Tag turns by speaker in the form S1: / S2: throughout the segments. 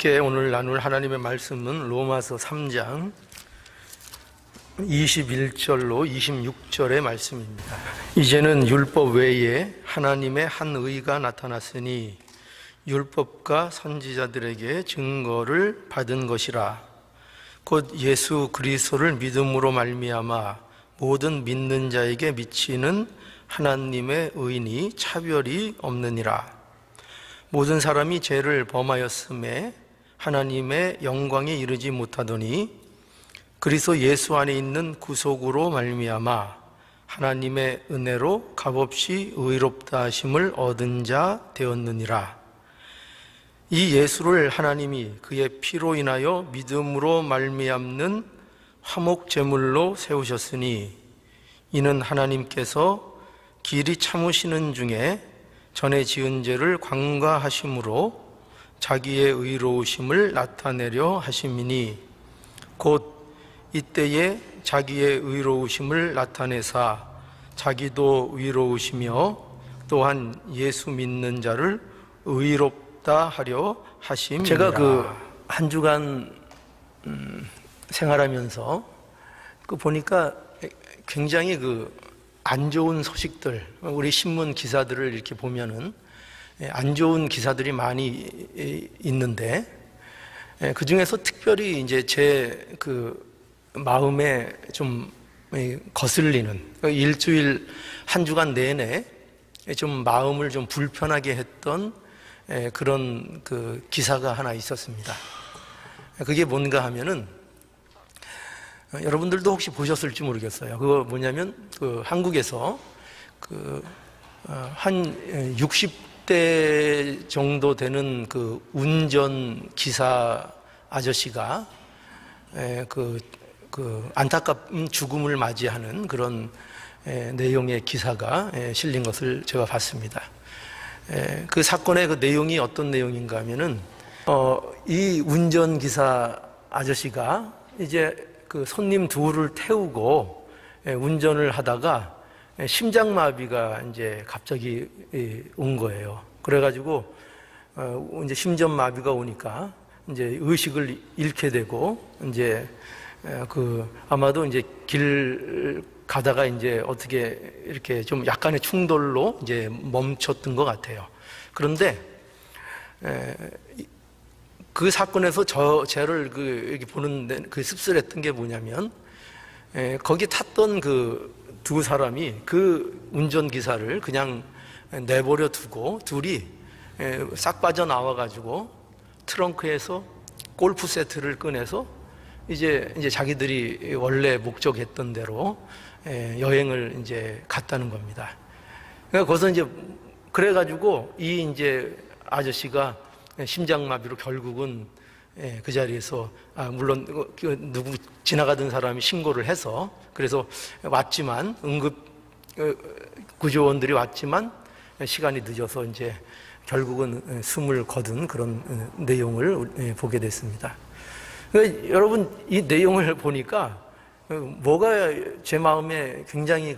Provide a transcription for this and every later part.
S1: 오늘 나눌 하나님의 말씀은 로마서 3장 21절로 26절의 말씀입니다. 이제는 율법 외에 하나님의 한 의가 나타났으니 율법과 선지자들에게 증거를 받은 것이라. 곧 예수 그리스도를 믿음으로 말미암아 모든 믿는 자에게 미치는 하나님의 의니 차별이 없느니라. 모든 사람이 죄를 범하였음에 하나님의 영광에 이르지 못하더니 그리스도 예수 안에 있는 구속으로 말미암아 하나님의 은혜로 값없이 의롭다 하심을 얻은 자 되었느니라. 이 예수를 하나님이 그의 피로 인하여 믿음으로 말미암는 화목 제물로 세우셨으니 이는 하나님께서 길이 참으시는 중에 전에 지은 죄를 관과하심으로 자기의 의로우심을 나타내려 하심이니 곧 이때에 자기의 의로우심을 나타내사 자기도 의로우시며 또한 예수 믿는 자를 의롭다 하려 하심이니라. 제가 한 주간 생활하면서 보니까 굉장히 안 좋은 소식들, 우리 신문 기사들을 이렇게 보면은 안 좋은 기사들이 많이 있는데 그 중에서 특별히 이제 제 마음에 좀 거슬리는 일주일 한 주간 내내 좀 마음을 좀 불편하게 했던 그런 기사가 하나 있었습니다. 그게 뭔가 하면은 여러분들도 혹시 보셨을지 모르겠어요. 그거 뭐냐면 한국에서 한 60대 정도 되는 운전 기사 아저씨가 안타까운 죽음을 맞이하는 그런 내용의 기사가 실린 것을 제가 봤습니다. 그 사건의 내용이 어떤 내용인가 하면은 이 운전기사 아저씨가 이제 손님 둘을 태우고 운전을 하다가 심장마비가 이제 갑자기 온 거예요. 그래가지고 이제 심전마비가 오니까 이제 의식을 잃게 되고 이제 아마도 이제 길 가다가 이제 어떻게 이렇게 좀 약간의 충돌로 이제 멈췄던 것 같아요. 그런데 그 사건에서 저를 이렇게 보는데 씁쓸했던 게 뭐냐면 거기 탔던 두 사람이 운전기사를 그냥 내버려 두고 둘이 싹 빠져나와가지고 트렁크에서 골프 세트를 꺼내서 이제 자기들이 원래 목적했던 대로 여행을 이제 갔다는 겁니다. 거기서 이제 그래가지고 이제 아저씨가 심장마비로 결국은 그 자리에서 물론 누구 지나가던 사람이 신고를 해서 그래서 왔지만 응급 구조원들이 왔지만 시간이 늦어서 이제 결국은 숨을 거둔 그런 내용을 보게 됐습니다. 그러니까 여러분 이 내용을 보니까 뭐가 제 마음에 굉장히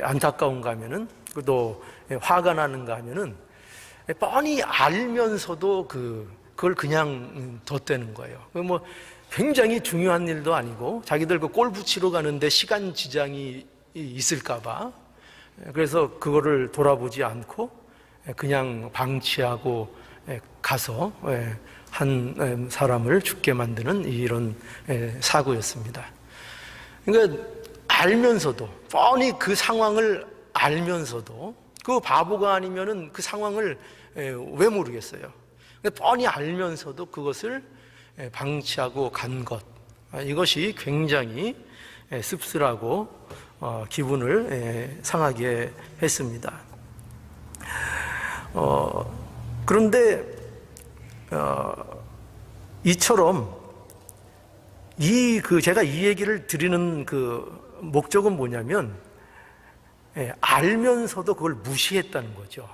S1: 안타까운가 하면은 또 화가 나는가 하면은 뻔히 알면서도 그걸 그냥 뒀다는 거예요. 뭐 굉장히 중요한 일도 아니고 자기들 골프 치러 가는데 시간 지장이 있을까봐 그래서 그거를 돌아보지 않고 그냥 방치하고 가서 한 사람을 죽게 만드는 이런 사고였습니다. 그러니까 알면서도 뻔히 그 상황을 알면서도 그 바보가 아니면은 그 상황을 왜 모르겠어요. 뻔히 알면서도 그것을 방치하고 간 것, 이것이 굉장히 씁쓸하고 기분을 상하게 했습니다. 그런데 이처럼 제가 이 얘기를 드리는 목적은 뭐냐면 알면서도 그걸 무시했다는 거죠.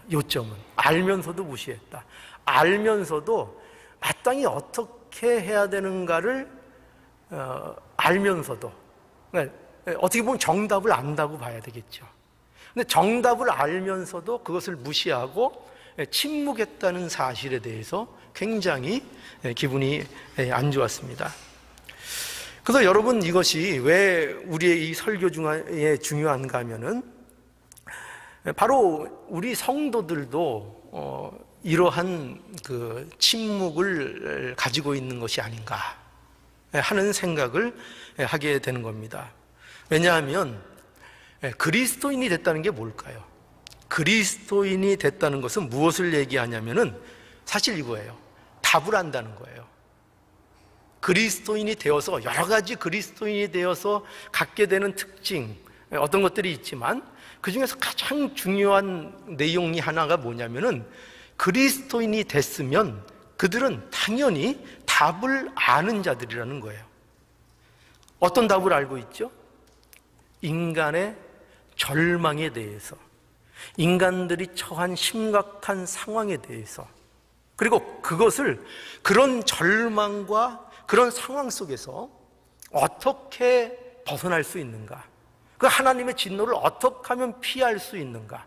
S1: 요점은 알면서도 무시했다. 알면서도 마땅히 어떻게 해야 되는가를 알면서도 어떻게 보면 정답을 안다고 봐야 되겠죠. 근데 정답을 알면서도 그것을 무시하고 침묵했다는 사실에 대해서 굉장히 기분이 안 좋았습니다. 그래서 여러분, 이것이 왜 우리의 이 설교 중에 중요한가 하면은 바로 우리 성도들도 이러한 그 침묵을 가지고 있는 것이 아닌가 하는 생각을 하게 되는 겁니다. 왜냐하면 그리스도인이 됐다는 게 뭘까요? 그리스도인이 됐다는 것은 무엇을 얘기하냐면은 사실 이거예요. 답을 안다는 거예요. 그리스도인이 되어서, 여러 가지 그리스도인이 되어서 갖게 되는 특징, 어떤 것들이 있지만 그 중에서 가장 중요한 내용이 하나가 뭐냐면은 그리스도인이 됐으면 그들은 당연히 답을 아는 자들이라는 거예요. 어떤 답을 알고 있죠? 인간의 절망에 대해서, 인간들이 처한 심각한 상황에 대해서, 그리고 그것을, 그런 절망과 그런 상황 속에서 어떻게 벗어날 수 있는가, 그 하나님의 진노를 어떻게 하면 피할 수 있는가,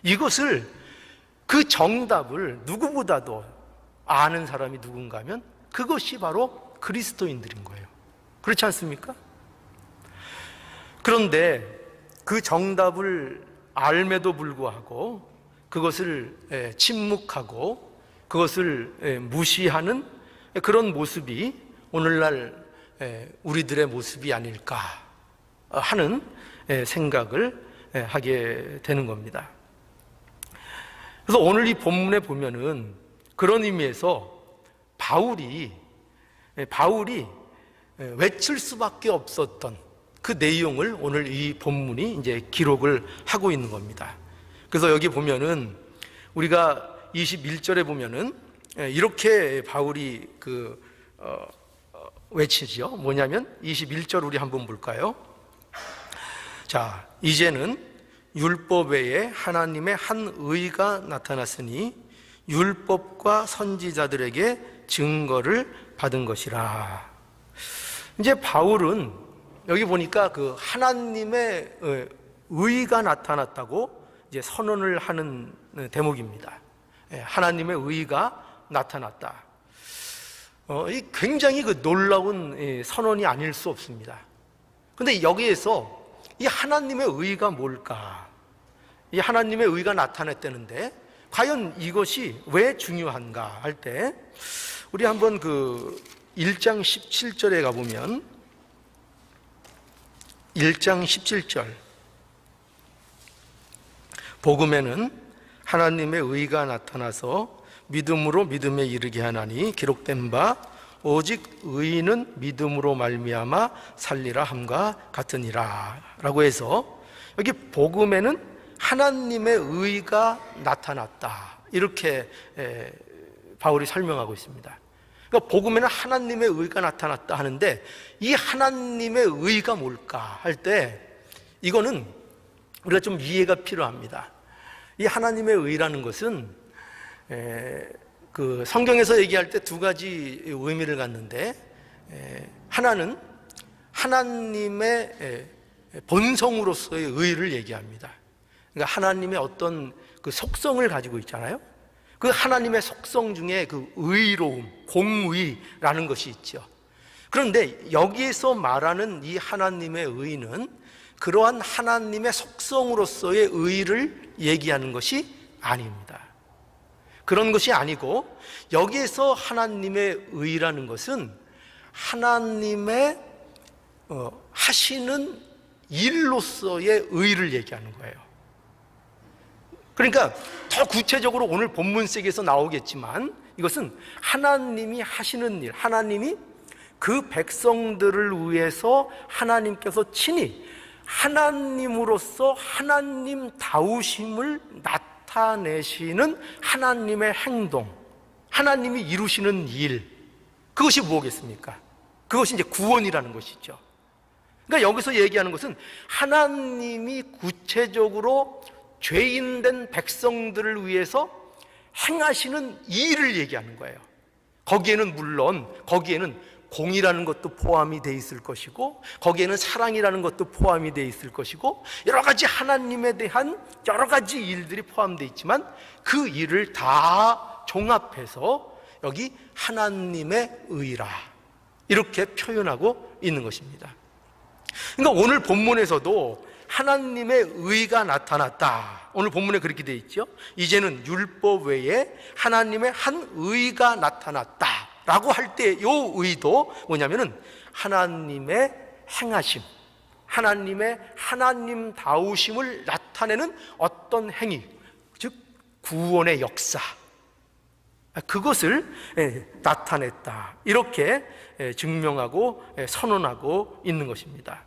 S1: 이것을, 그 정답을 누구보다도 아는 사람이 누군가 하면 그것이 바로 그리스도인들인 거예요. 그렇지 않습니까? 그런데 그 정답을 알매도 불구하고 그것을 침묵하고 그것을 무시하는 그런 모습이 오늘날 우리들의 모습이 아닐까 하는 생각을 하게 되는 겁니다. 그래서 오늘 이 본문에 보면은 그런 의미에서 바울이 외칠 수밖에 없었던 그 내용을 오늘 이 본문이 이제 기록을 하고 있는 겁니다. 그래서 여기 보면은 우리가 21절에 보면은 이렇게 바울이 외치죠. 뭐냐면 21절 우리 한번 볼까요? 자, 이제는 율법 외에 하나님의 한 의가 나타났으니 율법과 선지자들에게 증거를 받은 것이라. 이제 바울은 여기 보니까 그 하나님의 의가 나타났다고 이제 선언을 하는 대목입니다. 하나님의 의가 나타났다. 이 굉장히 그 놀라운 선언이 아닐 수 없습니다. 그런데 여기에서 이 하나님의 의가 뭘까? 이 하나님의 의가 나타났다는데 과연 이것이 왜 중요한가 할 때 우리 한번 그 1장 17절에 가보면 1장 17절 복음에는 하나님의 의가 나타나서 믿음으로 믿음에 이르게 하나니 기록된 바 오직 의인은 믿음으로 말미암아 살리라 함과 같으니라 라고 해서 여기 복음에는 하나님의 의가 나타났다 이렇게 바울이 설명하고 있습니다. 그러니까 복음에는 하나님의 의가 나타났다 하는데 이 하나님의 의가 뭘까 할 때 이거는 우리가 좀 이해가 필요합니다. 이 하나님의 의라는 것은 그 성경에서 얘기할 때 두 가지 의미를 갖는데 하나는 하나님의 본성으로서의 의를 얘기합니다. 그러니까 하나님의 어떤 그 속성을 가지고 있잖아요. 그 하나님의 속성 중에 그 의로움, 공의라는 것이 있죠. 그런데 여기에서 말하는 이 하나님의 의는 그러한 하나님의 속성으로서의 의를 얘기하는 것이 아닙니다. 그런 것이 아니고 여기에서 하나님의 의라는 것은 하나님의 하시는 일로서의 의를 얘기하는 거예요. 그러니까 더 구체적으로 오늘 본문색에서 나오겠지만 이것은 하나님이 하시는 일, 하나님이 그 백성들을 위해서 하나님께서 친히 하나님으로서 하나님다우심을 나타내시는 하나님의 행동, 하나님이 이루시는 일, 그것이 무엇이겠습니까? 그것이 이제 구원이라는 것이죠. 그러니까 여기서 얘기하는 것은 하나님이 구체적으로 죄인된 백성들을 위해서 행하시는 일을 얘기하는 거예요. 거기에는 물론 거기에는 공이라는 것도 포함이 돼 있을 것이고, 거기에는 사랑이라는 것도 포함이 돼 있을 것이고, 여러 가지 하나님에 대한 여러 가지 일들이 포함되어 있지만 그 일을 다 종합해서 여기 하나님의 의라 이렇게 표현하고 있는 것입니다. 그러니까 오늘 본문에서도 하나님의 의가 나타났다. 오늘 본문에 그렇게 되어 있죠. 이제는 율법 외에 하나님의 한 의가 나타났다 라고 할 때 이 의도 뭐냐면은 하나님의 행하심, 하나님의 하나님다우심을 나타내는 어떤 행위, 즉 구원의 역사, 그것을 나타냈다 이렇게 증명하고 선언하고 있는 것입니다.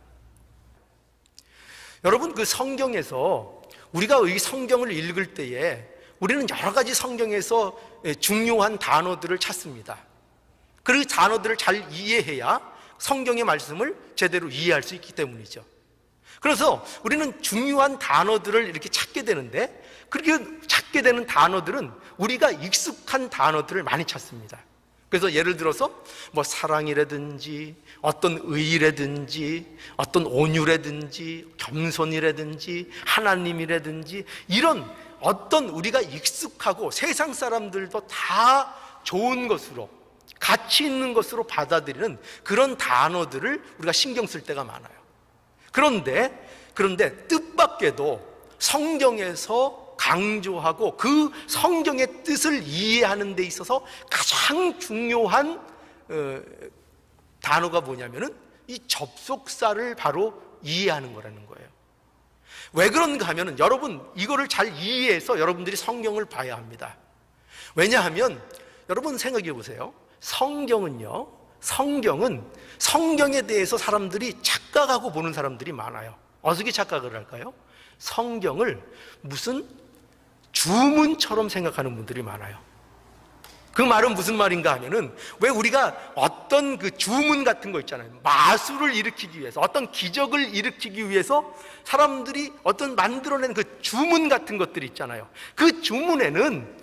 S1: 여러분, 그 성경에서 우리가 이 성경을 읽을 때에 우리는 여러 가지 성경에서 중요한 단어들을 찾습니다. 그 단어들을 잘 이해해야 성경의 말씀을 제대로 이해할 수 있기 때문이죠. 그래서 우리는 중요한 단어들을 이렇게 찾게 되는데, 그렇게 찾게 되는 단어들은 우리가 익숙한 단어들을 많이 찾습니다. 그래서 예를 들어서 뭐 사랑이라든지 어떤 의라든지 어떤 온유라든지 겸손이라든지 하나님이라든지 이런 어떤 우리가 익숙하고 세상 사람들도 다 좋은 것으로, 가치 있는 것으로 받아들이는 그런 단어들을 우리가 신경 쓸 때가 많아요. 그런데 뜻밖에도 성경에서 강조하고 그 성경의 뜻을 이해하는 데 있어서 가장 중요한 단어가 뭐냐면은 이 접속사를 바로 이해하는 거라는 거예요. 왜 그런가 하면은 여러분, 이거를 잘 이해해서 여러분들이 성경을 봐야 합니다. 왜냐하면 여러분 생각해 보세요. 성경은 성경에 대해서 사람들이 착각하고 보는 사람들이 많아요. 어떻게 착각을 할까요? 성경을 무슨 주문처럼 생각하는 분들이 많아요. 그 말은 무슨 말인가 하면은, 왜 우리가 어떤 그 주문 같은 거 있잖아요. 마술을 일으키기 위해서, 어떤 기적을 일으키기 위해서 사람들이 어떤 만들어낸 그 주문 같은 것들이 있잖아요. 그 주문에는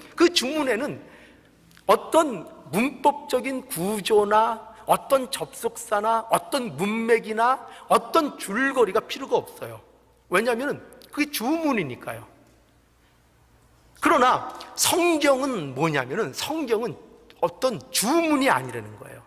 S1: 어떤 문법적인 구조나 어떤 접속사나 어떤 문맥이나 어떤 줄거리가 필요가 없어요. 왜냐하면 그게 주문이니까요. 그러나 성경은 뭐냐면은, 성경은 어떤 주문이 아니라는 거예요.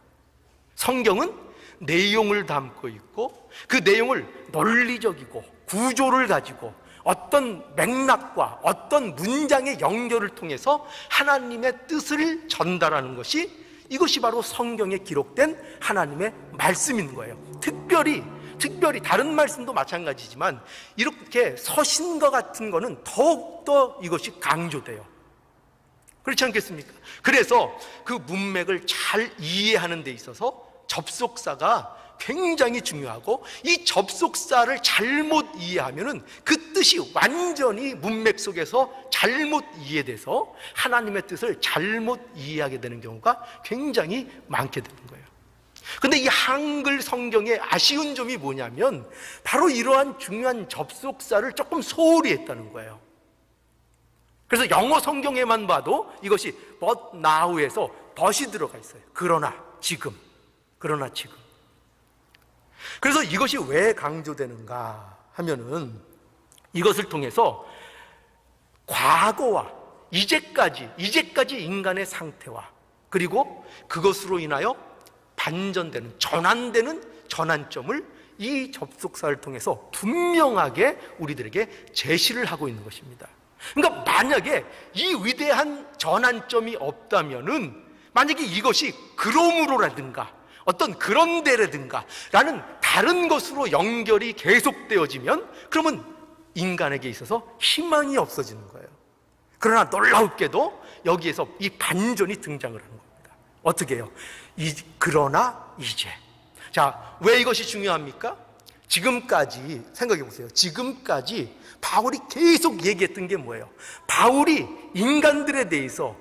S1: 성경은 내용을 담고 있고, 그 내용을 논리적이고 구조를 가지고 어떤 맥락과 어떤 문장의 연결을 통해서 하나님의 뜻을 전달하는 것이, 이것이 바로 성경에 기록된 하나님의 말씀인 거예요. 특별히 다른 말씀도 마찬가지지만 이렇게 서신과 같은 거는 더욱더 이것이 강조돼요. 그렇지 않겠습니까? 그래서 그 문맥을 잘 이해하는 데 있어서 접속사가 굉장히 중요하고, 이 접속사를 잘못 이해하면은 그 뜻이 완전히 문맥 속에서 잘못 이해돼서 하나님의 뜻을 잘못 이해하게 되는 경우가 굉장히 많게 되는 거예요. 근데 이 한글 성경의 아쉬운 점이 뭐냐면, 바로 이러한 중요한 접속사를 조금 소홀히 했다는 거예요. 그래서 영어 성경에만 봐도 이것이 but now에서 but이 들어가 있어요. 그러나 지금. 그래서 이것이 왜 강조되는가 하면은, 이것을 통해서 과거와 이제까지 인간의 상태와, 그리고 그것으로 인하여 반전되는, 전환되는 전환점을 이 접속사를 통해서 분명하게 우리들에게 제시를 하고 있는 것입니다. 그러니까 만약에 이 위대한 전환점이 없다면은, 만약에 이것이 그러므로라든가 어떤 그런데라든가 라는 다른 것으로 연결이 계속되어지면, 그러면 인간에게 있어서 희망이 없어지는 거예요. 그러나 놀라웠게도 여기에서 이 반전이 등장을 하는 겁니다. 어떻게 해요? 그러나 이제. 자, 왜 이것이 중요합니까? 지금까지 생각해 보세요. 지금까지 바울이 계속 얘기했던 게 뭐예요? 바울이 인간들에 대해서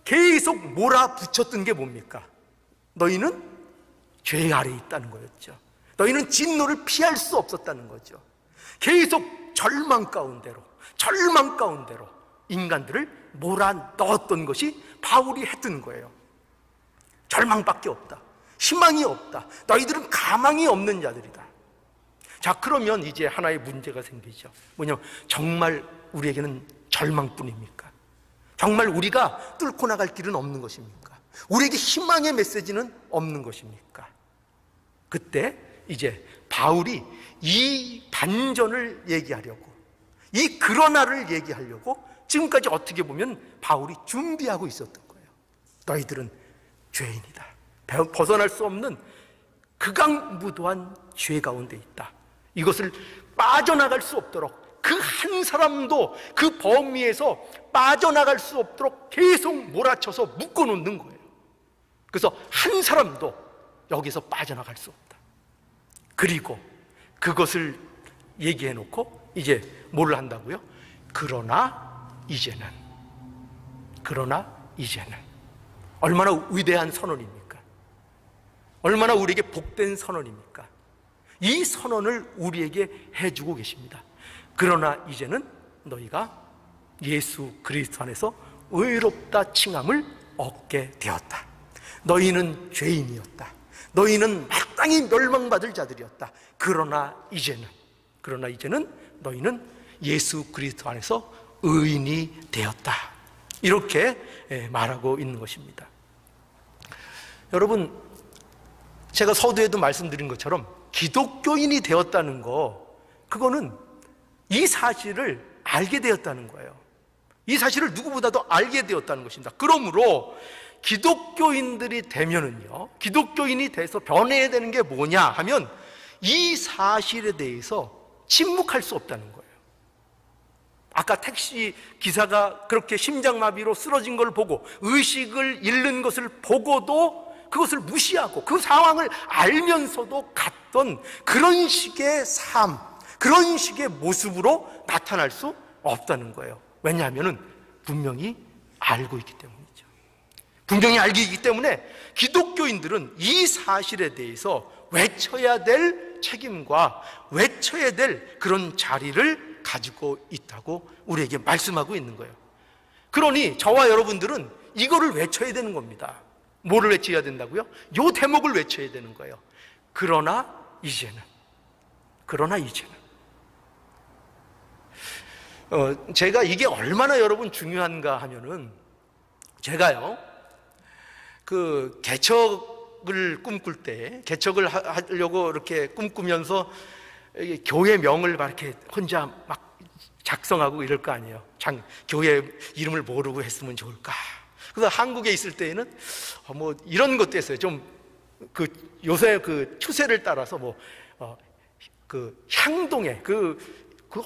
S1: 계속 몰아붙였던 게 뭡니까? 너희는 죄 아래에 있다는 거였죠. 너희는 진노를 피할 수 없었다는 거죠. 계속 절망 가운데로 인간들을 몰아넣었던 것이 바울이 했던 거예요. 절망밖에 없다. 희망이 없다. 너희들은 가망이 없는 자들이다. 자, 그러면 이제 하나의 문제가 생기죠. 뭐냐면 정말 우리에게는 절망뿐입니까? 정말 우리가 뚫고 나갈 길은 없는 것입니까? 우리에게 희망의 메시지는 없는 것입니까? 그때 이제 바울이 이 반전을 얘기하려고, 이 그러나를 얘기하려고 지금까지 어떻게 보면 바울이 준비하고 있었던 거예요. 너희들은 죄인이다. 벗어날 수 없는 극악무도한 죄 가운데 있다. 이것을 빠져나갈 수 없도록, 그 한 사람도 그 범위에서 빠져나갈 수 없도록 계속 몰아쳐서 묶어놓는 거예요. 그래서 한 사람도 여기서 빠져나갈 수 없다. 그리고 그것을 얘기해놓고 이제 뭘 한다고요? 그러나 이제는 얼마나 위대한 선언입니까? 얼마나 우리에게 복된 선언입니까? 이 선언을 우리에게 해주고 계십니다. 그러나 이제는 너희가 예수 그리스도 안에서 의롭다 칭함을 얻게 되었다. 너희는 죄인이었다. 너희는 마땅히 멸망받을 자들이었다. 그러나 이제는 너희는 예수 그리스도 안에서 의인이 되었다. 이렇게 말하고 있는 것입니다. 여러분, 제가 서두에도 말씀드린 것처럼 기독교인이 되었다는 그거는 이 사실을 알게 되었다는 거예요. 이 사실을 누구보다도 알게 되었다는 것입니다. 그러므로 기독교인들이 되면은요, 기독교인이 돼서 변해야 되는 게 뭐냐 하면 이 사실에 대해서 침묵할 수 없다는 거예요. 아까 택시 기사가 그렇게 심장마비로 쓰러진 걸 보고 의식을 잃는 것을 보고도 그것을 무시하고 그 상황을 알면서도 갔던 그런 식의 삶, 그런 식의 모습으로 나타날 수 없다는 거예요. 왜냐하면 분명히 알고 있기 때문이죠. 분명히 알고 있기 때문에 기독교인들은 이 사실에 대해서 외쳐야 될 책임과 외쳐야 될 그런 자리를 가지고 있다고 우리에게 말씀하고 있는 거예요. 그러니 저와 여러분들은 이거를 외쳐야 되는 겁니다. 뭐를 외쳐야 된다고요? 요 대목을 외쳐야 되는 거예요. 그러나 이제는 제가 이게 얼마나 여러분 중요한가 하면은, 제가요 그 개척을 꿈꿀 때, 개척을 하려고 이렇게 꿈꾸면서 교회 명을 막 이렇게 혼자 막 작성하고 이럴 거 아니에요. 교회 이름을 모르고 했으면 좋을까. 그래서 한국에 있을 때에는 뭐 이런 것도 했어요. 좀 그 요새 그 추세를 따라서 그 향동에 그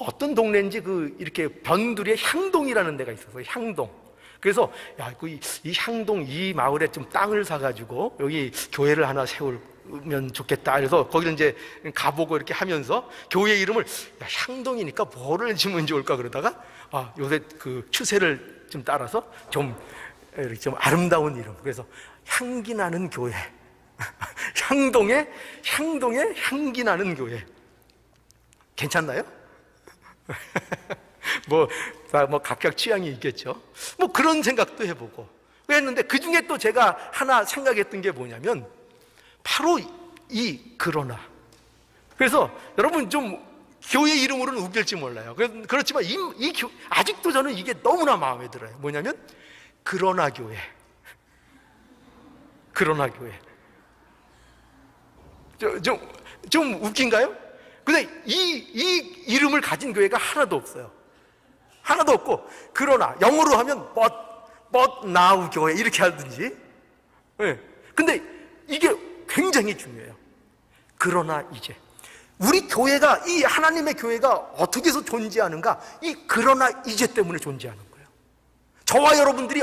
S1: 어떤 동네인지 이렇게 변두리에 향동이라는 데가 있어서 향동. 그래서 이 향동 이 마을에 좀 땅을 사가지고 여기 교회를 하나 세우면 좋겠다. 그래서 거기를 이제 가보고 이렇게 하면서 교회 이름을 향동이니까 뭐를 지으면 좋을까 그러다가 요새 그 추세를 좀 따라서 좀 이렇게 좀 아름다운 이름. 그래서 향기 나는 교회. 향동에 향기 나는 교회. 괜찮나요? 뭐 각각 취향이 있겠죠. 뭐 그런 생각도 해보고 그랬는데, 그 중에 또 제가 하나 생각했던 게 뭐냐면 바로 이 그러나. 그래서 여러분 좀 교회 이름으로는 웃길지 몰라요. 그렇지만 아직도 저는 이게 너무나 마음에 들어요. 뭐냐면 그러나 교회. 좀 웃긴가요? 근데 이 이름을 가진 교회가 하나도 없어요. 하나도 없고, 그러나 영어로 하면 but now 교회 이렇게 하든지. 네. 근데 이게 굉장히 중요해요. 그러나 이제 우리 교회가, 이 하나님의 교회가 어떻게 해서 존재하는가? 이 그러나 이제 때문에 존재하는 거예요. 저와 여러분들이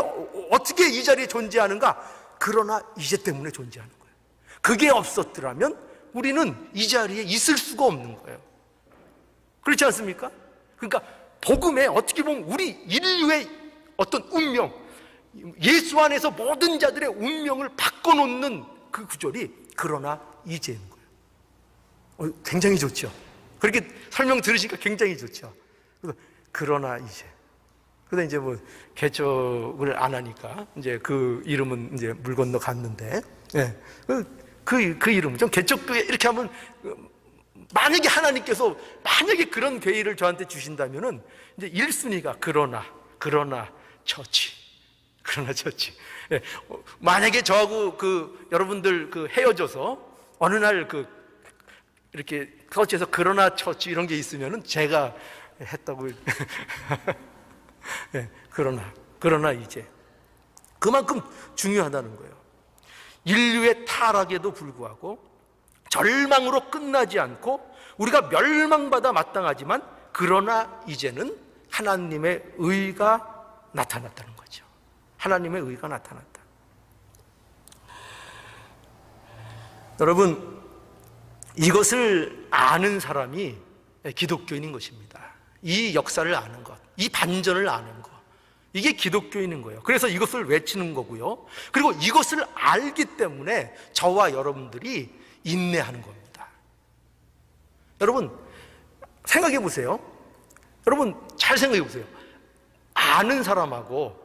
S1: 어떻게 이 자리에 존재하는가? 그러나 이제 때문에 존재하는 거예요. 그게 없었더라면 우리는 이 자리에 있을 수가 없는 거예요. 그렇지 않습니까? 그러니까 복음에 어떻게 보면 우리 인류의 어떤 운명, 예수 안에서 모든 자들의 운명을 바꿔놓는 그 구절이 그러나 이제인 거예요. 굉장히 좋죠. 그렇게 설명 들으시니까 굉장히 좋죠. 그래서 그러나 이제. 그래서 이제 뭐 개척을 안 하니까 이제 그 이름은 이제 물 건너 갔는데, 예. 그 이름 좀 개척교회 이렇게 하면, 만약에 하나님께서 만약에 그런 교회를 저한테 주신다면은 이제 1순위가 그러나 처치. 예, 만약에 저하고 여러분들 헤어져서 어느 날 이렇게 처치에서 그러나 처치 이런 게 있으면은 제가 했다고. 예, 그러나 이제 그만큼 중요하다는 거예요. 인류의 타락에도 불구하고 절망으로 끝나지 않고 우리가 멸망받아 마땅하지만 그러나 이제는 하나님의 의가 나타났다는 거죠. 하나님의 의가 나타났다. 여러분, 이것을 아는 사람이 기독교인인 것입니다. 이 역사를 아는 것, 이 반전을 아는 것, 이게 기독교인인 거예요. 그래서 이것을 외치는 거고요. 그리고 이것을 알기 때문에 저와 여러분들이 인내하는 겁니다. 여러분, 생각해 보세요. 여러분, 잘 생각해 보세요. 아는 사람하고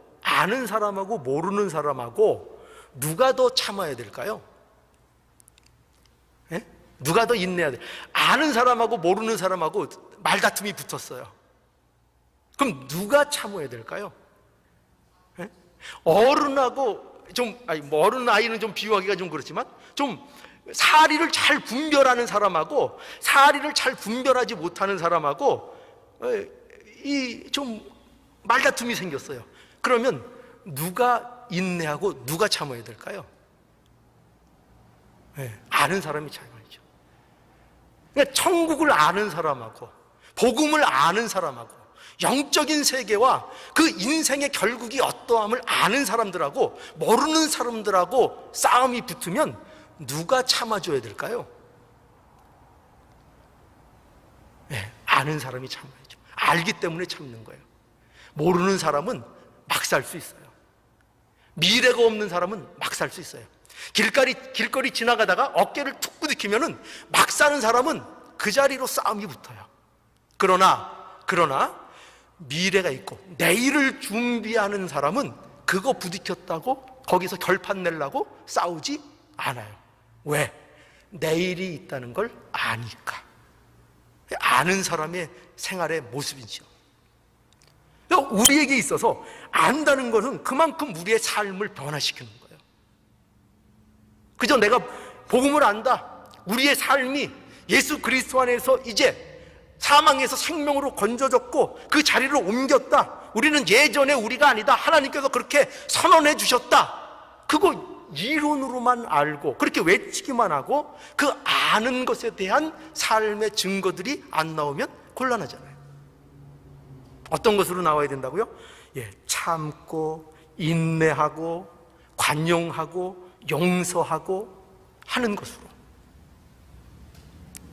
S1: 모르는 사람하고 누가 더 참아야 될까요? 예? 누가 더 인내해야 돼? 아는 사람하고 모르는 사람하고 말다툼이 붙었어요. 그럼 누가 참아야 될까요? 예? 어른하고 어른 아이는 좀 비유하기가 좀 그렇지만 좀 사리를 잘 분별하는 사람하고 사리를 잘 분별하지 못하는 사람하고 좀 말다툼이 생겼어요. 그러면 누가 인내하고 누가 참아야 될까요? 네, 아는 사람이 참아야죠. 그러니까 천국을 아는 사람하고 복음을 아는 사람하고 영적인 세계와 그 인생의 결국이 어떠함을 아는 사람들하고 모르는 사람들하고 싸움이 붙으면 누가 참아줘야 될까요? 네, 아는 사람이 참아야죠. 알기 때문에 참는 거예요. 모르는 사람은 막 살 수 있어요. 미래가 없는 사람은 막 살 수 있어요. 길거리 지나가다가 어깨를 툭 부딪히면은 막 사는 사람은 그 자리로 싸움이 붙어요. 그러나 미래가 있고 내일을 준비하는 사람은 그거 부딪혔다고 거기서 결판 내려고 싸우지 않아요. 왜? 내일이 있다는 걸 아니까. 아는 사람의 생활의 모습이죠. 우리에게 있어서 안다는 것은 그만큼 우리의 삶을 변화시키는 거예요. 그저 내가 복음을 안다, 우리의 삶이 예수 그리스도 안에서 이제 사망에서 생명으로 건져졌고 그 자리를 옮겼다, 우리는 예전에 우리가 아니다, 하나님께서 그렇게 선언해 주셨다, 그거 이론으로만 알고 그렇게 외치기만 하고 그 아는 것에 대한 삶의 증거들이 안 나오면 곤란하잖아요. 어떤 것으로 나와야 된다고요? 참고 인내하고 관용하고 용서하고 하는 것으로,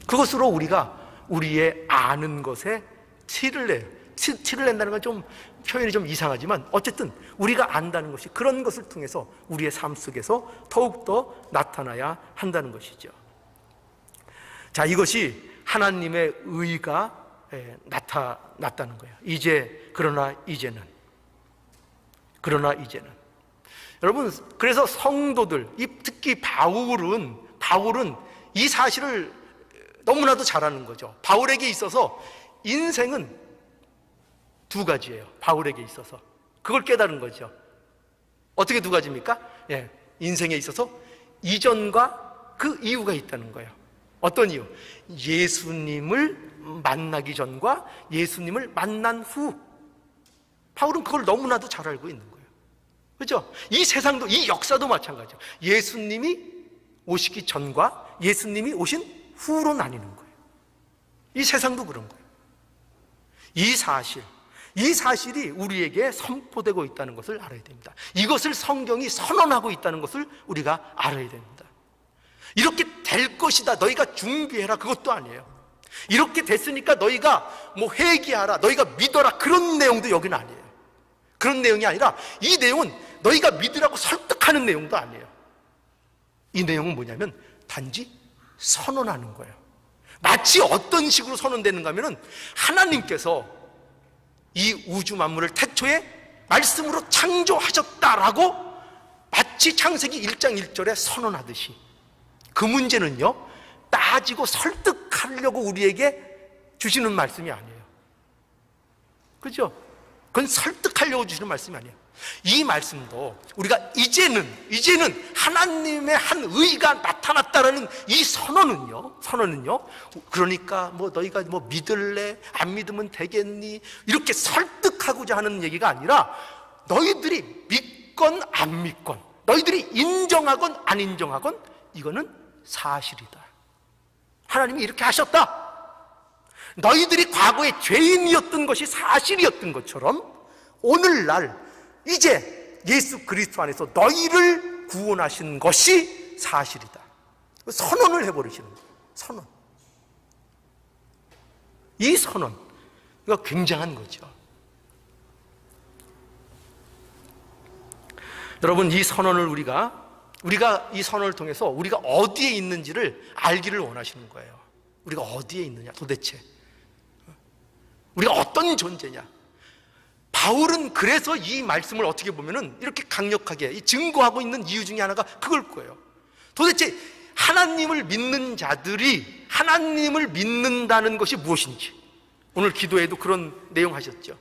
S1: 그것으로 우리가 우리의 아는 것에 티를 내요. 티를 낸다는 건 좀 표현이 좀 이상하지만 어쨌든 우리가 안다는 것이 그런 것을 통해서 우리의 삶 속에서 더욱더 나타나야 한다는 것이죠. 자, 이것이 하나님의 의가 나타났다는 거예요. 그러나 이제는 여러분, 그래서 성도들, 특히 바울은 이 사실을 너무나도 잘 아는 거죠. 바울에게 있어서 인생은 두 가지예요. 바울에게 있어서 그걸 깨달은 거죠. 어떻게 두 가지입니까? 인생에 있어서 이전과 그 이후가 있다는 거예요. 어떤 이유? 예수님을 만나기 전과 예수님을 만난 후. 바울은 그걸 너무나도 잘 알고 있는 거예요. 그렇죠? 이 세상도, 이 역사도 마찬가지죠. 예수님이 오시기 전과 예수님이 오신 후로 나뉘는 거예요. 이 세상도 그런 거예요. 이 사실이 우리에게 선포되고 있다는 것을 알아야 됩니다. 이것을 성경이 선언하고 있다는 것을 우리가 알아야 됩니다. 이렇게 될 것이다, 너희가 준비해라, 그것도 아니에요. 이렇게 됐으니까 너희가 회개하라, 너희가 믿어라, 그런 내용도 여기는 아니에요. 그런 내용이 아니라 이 내용은 너희가 믿으라고 설득하는 내용도 아니에요. 이 내용은 뭐냐면 단지 선언하는 거예요. 마치 어떤 식으로 선언되는가 하면은 하나님께서 이 우주 만물을 태초에 말씀으로 창조하셨다라고 마치 창세기 1장 1절에 선언하듯이 그 문제는요, 따지고 설득하려고 우리에게 주시는 말씀이 아니에요. 그죠? 그건 설득하려고 주시는 말씀이 아니에요. 이 말씀도 우리가 이제는 하나님의 한 의가 나타났다라는 이 선언은요, 그러니까 뭐 너희가 뭐 믿을래? 안 믿으면 되겠니? 이렇게 설득하고자 하는 얘기가 아니라, 너희들이 믿건 안 믿건, 너희들이 인정하건 안 인정하건 이거는 사실이다. 하나님이 이렇게 하셨다. 너희들이 과거에 죄인이었던 것이 사실이었던 것처럼 오늘날 이제 예수 그리스도 안에서 너희를 구원하신 것이 사실이다. 선언을 해버리시는 거예요. 선언. 이 선언, 이거 굉장한 거죠. 여러분, 이 선언을 우리가 이 선언을 통해서 우리가 어디에 있는지를 알기를 원하시는 거예요. 우리가 어디에 있느냐, 도대체 우리가 어떤 존재냐. 바울은 그래서 이 말씀을 어떻게 보면은 이렇게 강력하게 증거하고 있는 이유 중에 하나가 그걸 거예요. 도대체 하나님을 믿는 자들이 하나님을 믿는다는 것이 무엇인지, 오늘 기도에도 그런 내용 하셨죠.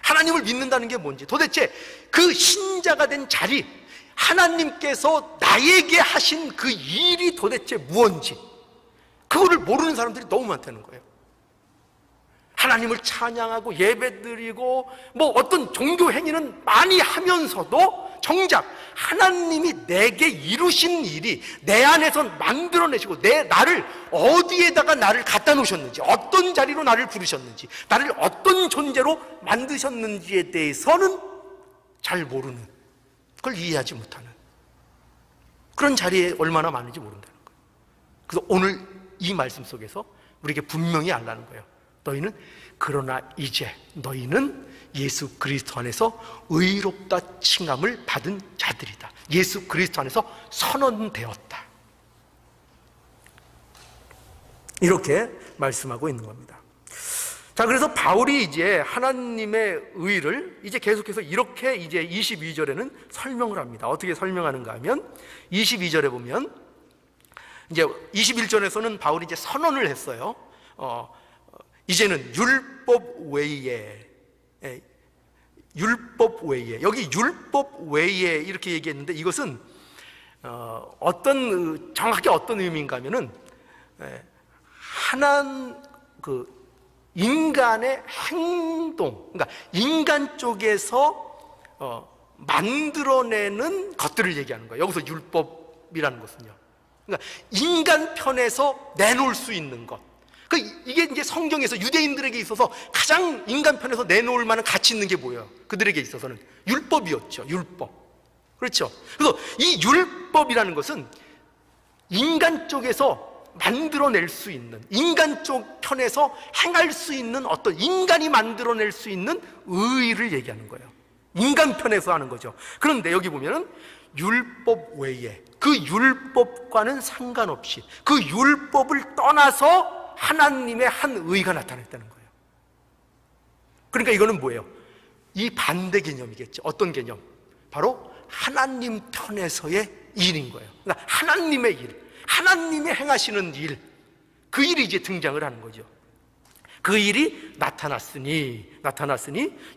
S1: 하나님을 믿는다는 게 뭔지, 도대체 그 신자가 된 자리, 하나님께서 나에게 하신 그 일이 도대체 무엇인지, 그거를 모르는 사람들이 너무 많다는 거예요. 하나님을 찬양하고 예배드리고 뭐 어떤 종교 행위는 많이 하면서도 정작 하나님이 내게 이루신 일이, 내 안에서 만들어내시고 나를 어디에다가 나를 갖다 놓으셨는지, 어떤 자리로 나를 부르셨는지, 나를 어떤 존재로 만드셨는지에 대해서는 잘 모르는, 그걸 이해하지 못하는 그런 자리에 얼마나 많은지 모른다는 거예요. 그래서 오늘 이 말씀 속에서 우리에게 분명히 알라는 거예요. 너희는, 그러나 이제 너희는 예수 그리스도 안에서 의롭다 칭함을 받은 자들이다. 예수 그리스도 안에서 선언되었다. 이렇게 말씀하고 있는 겁니다. 자, 그래서 바울이 이제 하나님의 의를 이제 계속해서 이렇게 이제 22절에는 설명을 합니다. 어떻게 설명하는가 하면 22절에 보면, 이제 21절에서는 바울이 이제 선언을 했어요. 이제는 율법 외에, 여기 율법 외에 이렇게 얘기했는데, 이것은 정확히 어떤 의미인가 하면은, 인간의 행동, 그러니까 인간 쪽에서 만들어내는 것들을 얘기하는 거예요. 여기서 율법이라는 것은요, 그러니까 인간 편에서 내놓을 수 있는 것. 이게 이제 성경에서 유대인들에게 있어서 가장 인간 편에서 내놓을 만한 가치 있는 게 뭐예요? 그들에게 있어서는 율법이었죠. 율법. 그렇죠. 그래서 이 율법이라는 것은 인간 쪽에서 만들어낼 수 있는, 인간 쪽 편에서 행할 수 있는 어떤 인간이 만들어낼 수 있는 의의를 얘기하는 거예요. 인간 편에서 하는 거죠. 그런데 여기 보면은 율법 외에, 그 율법과는 상관없이, 그 율법을 떠나서 하나님의 한 의가 나타났다는 거예요. 그러니까 이거는 뭐예요? 이 반대 개념이겠죠. 어떤 개념? 바로 하나님 편에서의 일인 거예요. 그러니까 하나님의 일, 하나님이 행하시는 일, 그 일이 이제 등장을 하는 거죠. 그 일이 나타났으니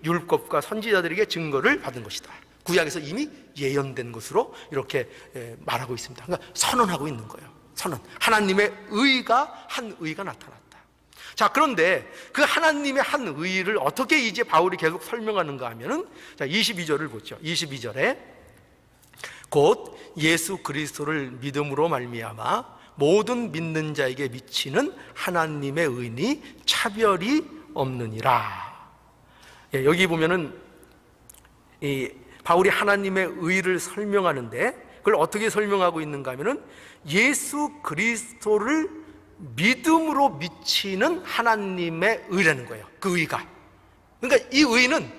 S1: 율법과 선지자들에게 증거를 받은 것이다. 구약에서 이미 예언된 것으로 이렇게 말하고 있습니다. 그러니까 선언하고 있는 거예요. 선언. 하나님의 의가, 한 의가 나타났다. 자, 그런데 그 하나님의 한 의를 어떻게 이제 바울이 계속 설명하는가 하면은, 자, 22절을 보죠. 22절에 곧 예수 그리스도를 믿음으로 말미암아 모든 믿는 자에게 미치는 하나님의 의니 차별이 없느니라. 여기 보면은 이 바울이 하나님의 의를 설명하는데, 그걸 어떻게 설명하고 있는가 하면은 예수 그리스도를 믿음으로 미치는 하나님의 의라는 거예요. 그 의가. 그러니까 이 의는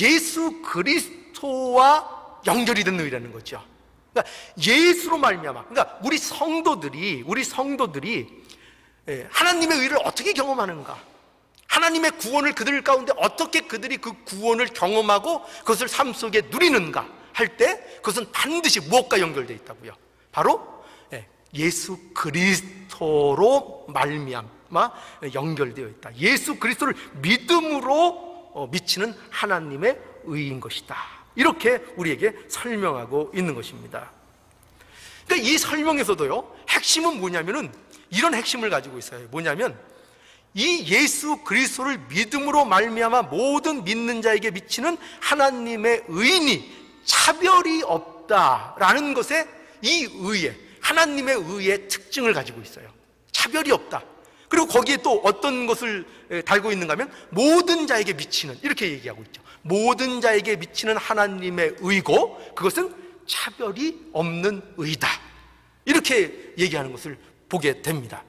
S1: 예수 그리스도와 연결이 된 의라는 거죠. 그러니까 예수로 말미암아, 그러니까 우리 성도들이 하나님의 의를 어떻게 경험하는가, 하나님의 구원을 그들 가운데 어떻게 그들이 그 구원을 경험하고 그것을 삶 속에 누리는가 할 때, 그것은 반드시 무엇과 연결되어 있다고요? 바로 예수 그리스도로 말미암아 연결되어 있다. 예수 그리스도를 믿음으로 미치는 하나님의 의인 것이다. 이렇게 우리에게 설명하고 있는 것입니다. 그러니까 이 설명에서도요, 핵심은 뭐냐면은 이런 핵심을 가지고 있어요. 뭐냐면 이 예수 그리스도를 믿음으로 말미암아 모든 믿는 자에게 미치는 하나님의 의인이 차별이 없다라는 것에 이 의의, 하나님의 의의 특징을 가지고 있어요. 차별이 없다. 그리고 거기에 또 어떤 것을 달고 있는가 하면 모든 자에게 미치는, 이렇게 얘기하고 있죠. 모든 자에게 미치는 하나님의 의고 그것은 차별이 없는 의다. 이렇게 얘기하는 것을 보게 됩니다.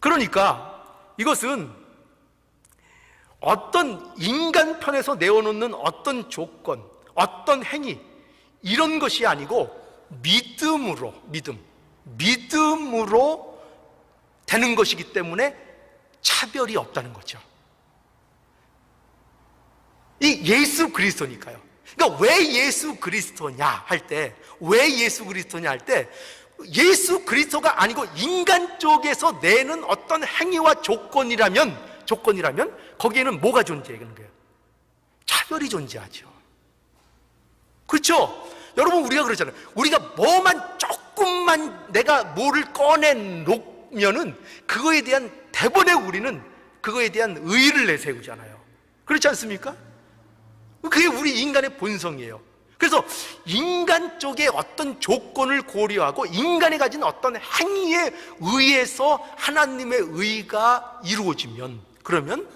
S1: 그러니까 이것은 어떤 인간 편에서 내어놓는 어떤 조건, 어떤 행위, 이런 것이 아니고 믿음으로 되는 것이기 때문에 차별이 없다는 거죠. 이 예수 그리스도니까요. 그러니까 왜 예수 그리스도냐 할 때, 예수 그리스도가 아니고 인간 쪽에서 내는 어떤 행위와 조건이라면 거기에는 뭐가 존재하는 거예요? 차별이 존재하죠. 그렇죠? 여러분, 우리가 그러잖아요. 우리가 뭐만 조금만 내가 뭐를 꺼내놓으면은 그거에 대한 대번에 우리는 그거에 대한 의의를 내세우잖아요. 그렇지 않습니까? 그게 우리 인간의 본성이에요. 그래서 인간 쪽에 어떤 조건을 고려하고 인간이 가진 어떤 행위에 의해서 하나님의 의가 이루어지면 그러면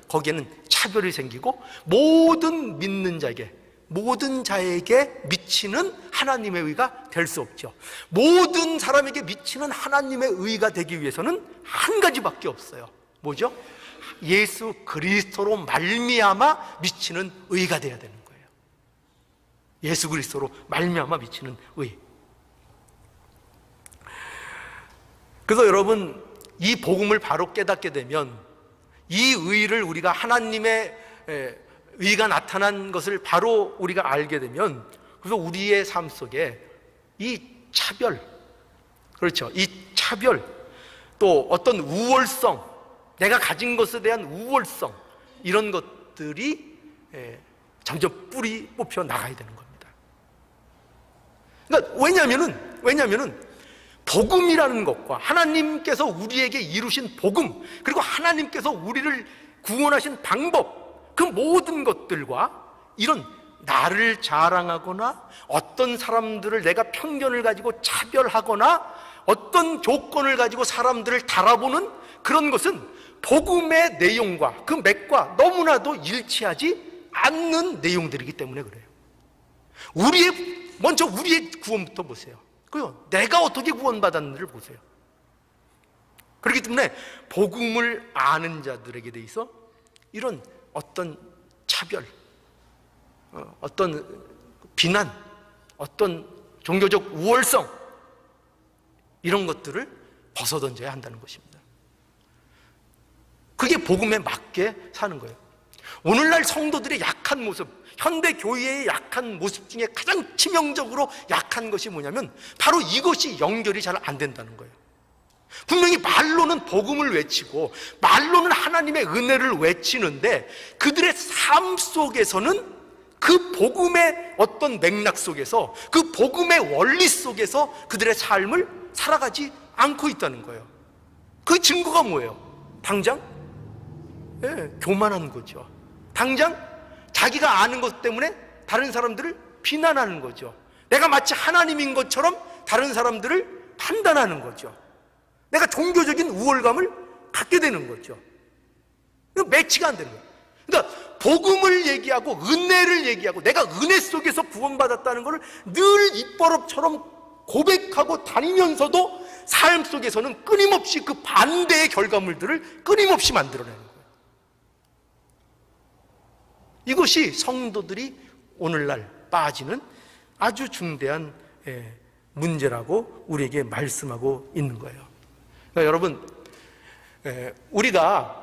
S1: 거기에는 차별이 생기고 모든 믿는 자에게, 모든 자에게 미치는 하나님의 의가 될 수 없죠. 모든 사람에게 미치는 하나님의 의가 되기 위해서는 한 가지밖에 없어요. 뭐죠? 예수 그리스도로 말미암아 미치는 의가 되어야 되는 거예요. 예수 그리스도로 말미암아 미치는 의. 그래서 여러분, 이 복음을 바로 깨닫게 되면 이 의를 우리가 하나님의 의가 나타난 것을 바로 우리가 알게 되면, 그래서 우리의 삶 속에 이 차별, 그렇죠, 이 차별, 또 어떤 우월성, 내가 가진 것에 대한 우월성, 이런 것들이 점점 뿌리 뽑혀 나가야 되는 겁니다. 그러니까 왜냐면은 복음이라는 것과 하나님께서 우리에게 이루신 복음, 그리고 하나님께서 우리를 구원하신 방법, 그 모든 것들과 이런 나를 자랑하거나 어떤 사람들을 내가 편견을 가지고 차별하거나 어떤 조건을 가지고 사람들을 달아보는 그런 것은 복음의 내용과 그 맥과 너무나도 일치하지 않는 내용들이기 때문에 그래요. 먼저 우리의 구원부터 보세요. 그리고 내가 어떻게 구원받았는지를 보세요. 그렇기 때문에 복음을 아는 자들에게 대해서 이런 어떤 차별, 어떤 비난, 어떤 종교적 우월성, 이런 것들을 벗어던져야 한다는 것입니다. 그게 복음에 맞게 사는 거예요. 오늘날 성도들의 약한 모습, 현대 교회의 약한 모습 중에 가장 치명적으로 약한 것이 뭐냐면 바로 이것이 연결이 잘 안 된다는 거예요. 분명히 말로는 복음을 외치고 말로는 하나님의 은혜를 외치는데 그들의 삶 속에서는 그 복음의 어떤 맥락 속에서, 그 복음의 원리 속에서 그들의 삶을 살아가지 않고 있다는 거예요. 그 증거가 뭐예요? 당장 교만한 거죠. 당장 자기가 아는 것 때문에 다른 사람들을 비난하는 거죠. 내가 마치 하나님인 것처럼 다른 사람들을 판단하는 거죠. 내가 종교적인 우월감을 갖게 되는 거죠. 매치가 안 되는 거예요. 그러니까 복음을 얘기하고 은혜를 얘기하고 내가 은혜 속에서 구원받았다는 것을 늘 입버릇처럼 고백하고 다니면서도 삶 속에서는 끊임없이 그 반대의 결과물들을 끊임없이 만들어내는 거예요. 이것이 성도들이 오늘날 빠지는 아주 중대한 문제라고 우리에게 말씀하고 있는 거예요. 그러니까 여러분, 우리가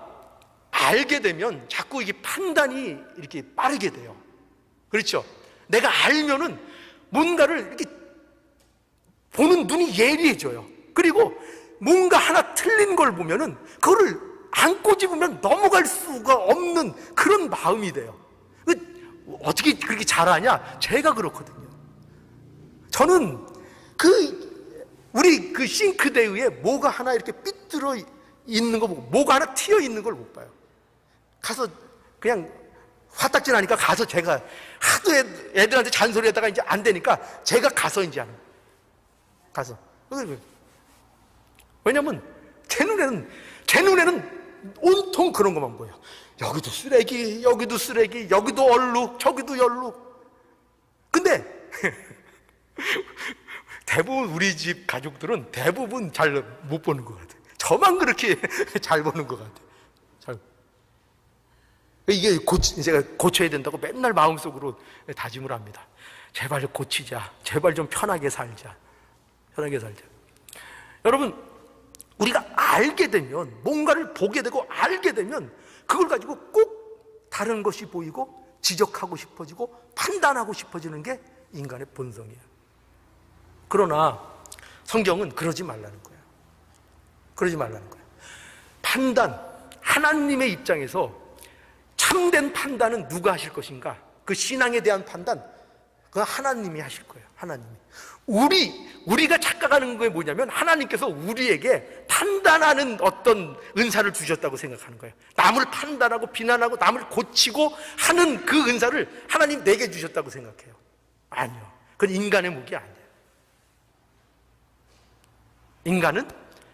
S1: 알게 되면 자꾸 이게 판단이 이렇게 빠르게 돼요. 그렇죠? 내가 알면은 뭔가를 이렇게 보는 눈이 예리해져요. 그리고 뭔가 하나 틀린 걸 보면은 그거를 안 꼬집으면 넘어갈 수가 없는 그런 마음이 돼요. 어떻게 그렇게 잘하냐? 제가 그렇거든요. 저는 우리 싱크대 위에 뭐가 하나 이렇게 삐뚤어 있는 거 보고 뭐가 하나 튀어 있는 걸 못 봐요. 가서 그냥 화딱지 나니까 가서 제가 하도 애들한테 잔소리하다가 이제 안 되니까 제가 가서 이제 하는 거예요. 가서. 왜냐면 제 눈에는 온통 그런 것만 보여. 여기도 쓰레기, 여기도 쓰레기, 여기도 얼룩, 저기도 얼룩. 근데 대부분 우리 집 가족들은 대부분 잘 못 보는 것 같아요. 저만 그렇게 잘 보는 것 같아요. 이게 제가 고쳐야 된다고 맨날 마음속으로 다짐을 합니다. 제발 고치자. 제발 좀 편하게 살자. 편하게 살자. 여러분, 우리가 알게 되면, 뭔가를 보게 되고 알게 되면 그걸 가지고 꼭 다른 것이 보이고 지적하고 싶어지고 판단하고 싶어지는 게 인간의 본성이에요. 그러나 성경은 그러지 말라는 거예요. 그러지 말라는 거예요. 판단, 하나님의 입장에서 참된 판단은 누가 하실 것인가? 그 신앙에 대한 판단, 그건 하나님이 하실 거예요. 하나님이. 우리가 착각하는 게 뭐냐면 하나님께서 우리에게 판단하는 어떤 은사를 주셨다고 생각하는 거예요. 남을 판단하고 비난하고 남을 고치고 하는 그 은사를 하나님 내게 주셨다고 생각해요. 아니요. 그건 인간의 무기 아니에요.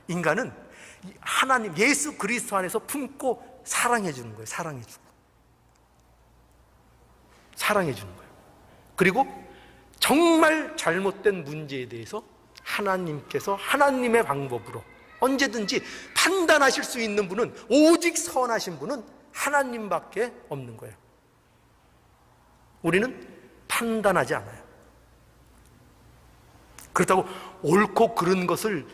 S1: 인간은 하나님 예수 그리스도 안에서 품고 사랑해 주는 거예요. 사랑해 주는 거예요. 그리고 정말 잘못된 문제에 대해서 하나님께서 하나님의 방법으로 언제든지 판단하실 수 있는 분은, 오직 선하신 분은 하나님밖에 없는 거예요. 우리는 판단하지 않아요. 그렇다고 옳고 그른 것을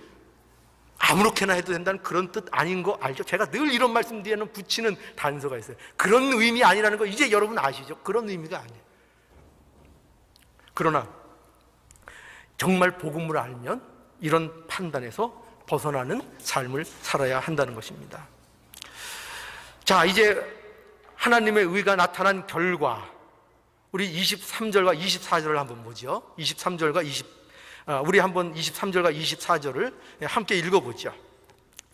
S1: 아무렇게나 해도 된다는 그런 뜻 아닌 거 알죠? 제가 늘 이런 말씀 뒤에는 붙이는 단서가 있어요. 그런 의미 아니라는 거 이제 여러분 아시죠? 그런 의미가 아니에요. 그러나 정말 복음을 알면 이런 판단에서 벗어나는 삶을 살아야 한다는 것입니다. 자, 이제 하나님의 의가 나타난 결과, 우리 23절과 24절을 한번 보죠. 23절과 우리 한번 23절과 24절을 함께 읽어보죠.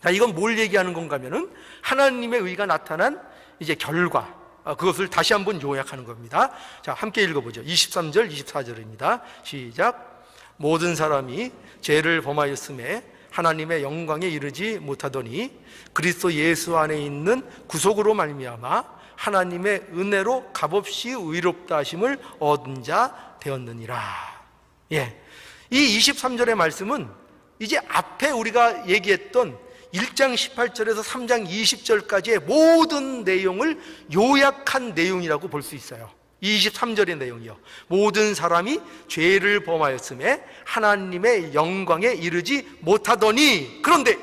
S1: 자, 이건 뭘 얘기하는 건가 하면은 하나님의 의가 나타난 이제 결과, 그것을 다시 한번 요약하는 겁니다. 자, 함께 읽어보죠. 23절, 24절입니다. 시작. 모든 사람이 죄를 범하였음에 하나님의 영광에 이르지 못하더니 그리스도 예수 안에 있는 구속으로 말미암아 하나님의 은혜로 값없이 의롭다 하심을 얻은 자 되었느니라. 예. 이 23절의 말씀은 이제 앞에 우리가 얘기했던 1장 18절에서 3장 20절까지의 모든 내용을 요약한 내용이라고 볼 수 있어요. 23절의 내용이요. 모든 사람이 죄를 범하였음에 하나님의 영광에 이르지 못하더니, 그런데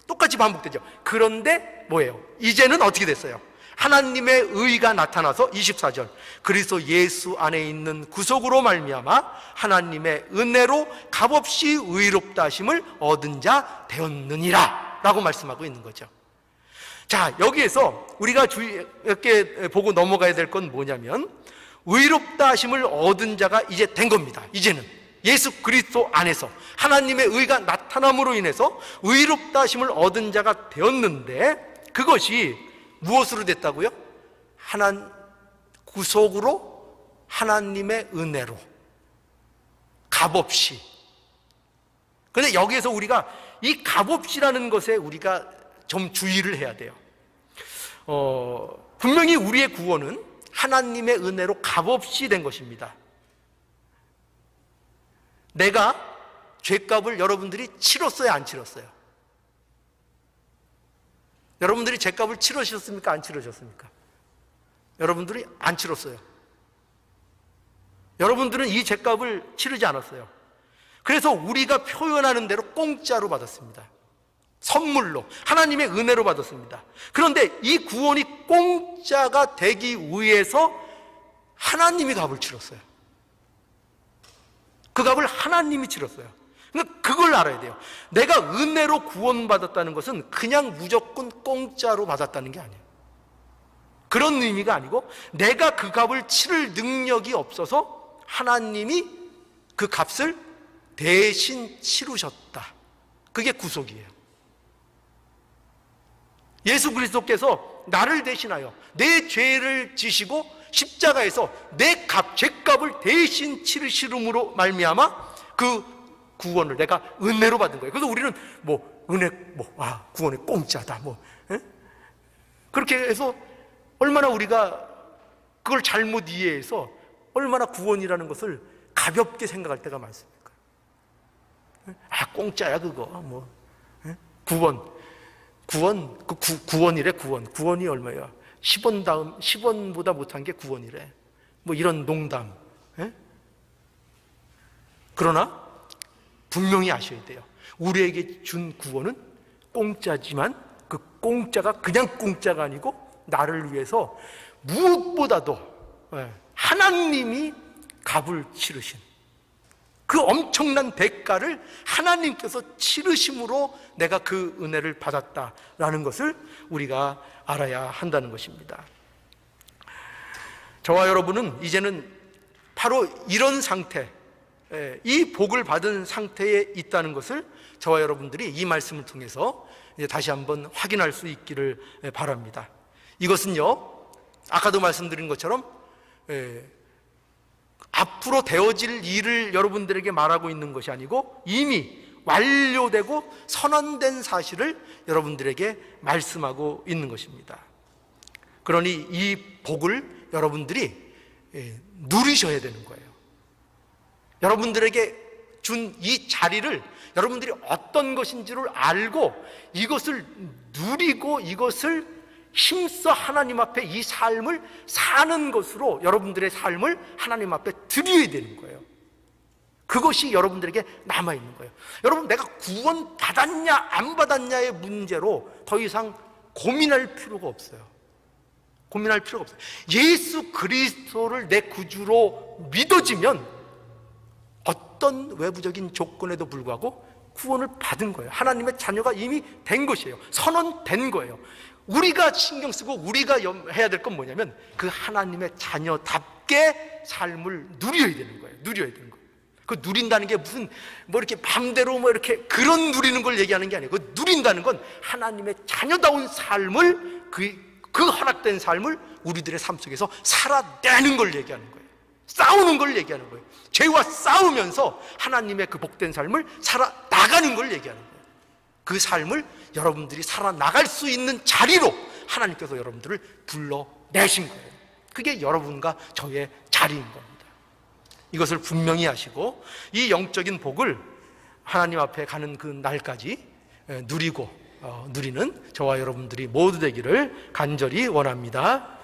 S1: 똑같이 반복되죠. 그런데 뭐예요? 이제는 어떻게 됐어요? 하나님의 의가 나타나서 24절 그리스도 예수 안에 있는 구속으로 말미암아 하나님의 은혜로 값없이 의롭다 하심을 얻은 자 되었느니라 라고 말씀하고 있는 거죠. 자, 여기에서 우리가 주의 깊게 보고 넘어가야 될 건 뭐냐면 의롭다 하심을 얻은 자가 이제 된 겁니다. 이제는 예수 그리스도 안에서 하나님의 의가 나타남으로 인해서 의롭다 하심을 얻은 자가 되었는데, 그것이 무엇으로 됐다고요? 구속으로, 하나님의 은혜로, 값없이. 그런데 여기에서 우리가 이 값없이라는 것에 우리가 좀 주의를 해야 돼요. 분명히 우리의 구원은 하나님의 은혜로 값없이 된 것입니다. 내가 죄값을 여러분들이 치렀어요, 안 치렀어요? 여러분들이 죄값을 치르셨습니까, 안 치르셨습니까? 여러분들이 안 치렀어요. 여러분들은 이 죄값을 치르지 않았어요. 그래서 우리가 표현하는 대로 공짜로 받았습니다. 선물로, 하나님의 은혜로 받았습니다. 그런데 이 구원이 공짜가 되기 위해서 하나님이 값을 치렀어요. 그 값을 하나님이 치렀어요. 그러니까 그걸 알아야 돼요. 내가 은혜로 구원받았다는 것은 그냥 무조건 공짜로 받았다는 게 아니에요. 그런 의미가 아니고 내가 그 값을 치를 능력이 없어서 하나님이 그 값을 대신 치르셨다. 그게 구속이에요. 예수 그리스도께서 나를 대신하여 내 죄를 지시고 십자가에서 내 값, 죄값을 대신 치르심으로 말미암아 그 구원을 내가 은혜로 받은 거예요. 그래서 우리는 은혜, 구원이 공짜다, 그렇게 해서 얼마나 우리가 그걸 잘못 이해해서 얼마나 구원이라는 것을 가볍게 생각할 때가 많습니까? 공짜야, 그거. 구원이래, 구원. 구원이 얼마야? 10원보다 못한 게 구원이래. 이런 농담. 그러나 분명히 아셔야 돼요. 우리에게 준 구원은 공짜지만 그 공짜가 그냥 공짜가 아니고 나를 위해서 무엇보다도 하나님이 값을 치르신 그 엄청난 대가를 하나님께서 치르심으로 내가 그 은혜를 받았다라는 것을 우리가 알아야 한다는 것입니다. 저와 여러분은 이제는 바로 이런 상태, 이 복을 받은 상태에 있다는 것을 저와 여러분들이 이 말씀을 통해서 다시 한번 확인할 수 있기를 바랍니다. 이것은요, 아까도 말씀드린 것처럼 앞으로 되어질 일을 여러분들에게 말하고 있는 것이 아니고 이미 완료되고 선언된 사실을 여러분들에게 말씀하고 있는 것입니다. 그러니 이 복을 여러분들이 누리셔야 되는 거예요. 여러분들에게 준 이 자리를 여러분들이 어떤 것인지를 알고 이것을 누리고 이것을 힘써 하나님 앞에 이 삶을 사는 것으로 여러분들의 삶을 하나님 앞에 드려야 되는 거예요. 그것이 여러분들에게 남아있는 거예요. 여러분, 내가 구원 받았냐 안 받았냐의 문제로 더 이상 고민할 필요가 없어요. 고민할 필요가 없어요. 예수 그리스도를 내 구주로 믿어지면 어떤 외부적인 조건에도 불구하고 구원을 받은 거예요. 하나님의 자녀가 이미 된 것이에요. 선언된 거예요. 우리가 신경 쓰고 우리가 해야 될 건 뭐냐면 그 하나님의 자녀답게 삶을 누려야 되는 거예요. 누려야 되는 거예요. 그 누린다는 게 무슨 이렇게 맘대로 이렇게 그런 누리는 걸 얘기하는 게 아니에요. 그 누린다는 건 하나님의 자녀다운 삶을 그 허락된 삶을 우리들의 삶 속에서 살아내는 걸 얘기하는 거예요. 싸우는 걸 얘기하는 거예요. 죄와 싸우면서 하나님의 그 복된 삶을 살아나가는 걸 얘기하는 거예요. 그 삶을 여러분들이 살아나갈 수 있는 자리로 하나님께서 여러분들을 불러내신 거예요. 그게 여러분과 저의 자리인 겁니다. 이것을 분명히 하시고 이 영적인 복을 하나님 앞에 가는 그 날까지 누리는 저와 여러분들이 모두 되기를 간절히 원합니다.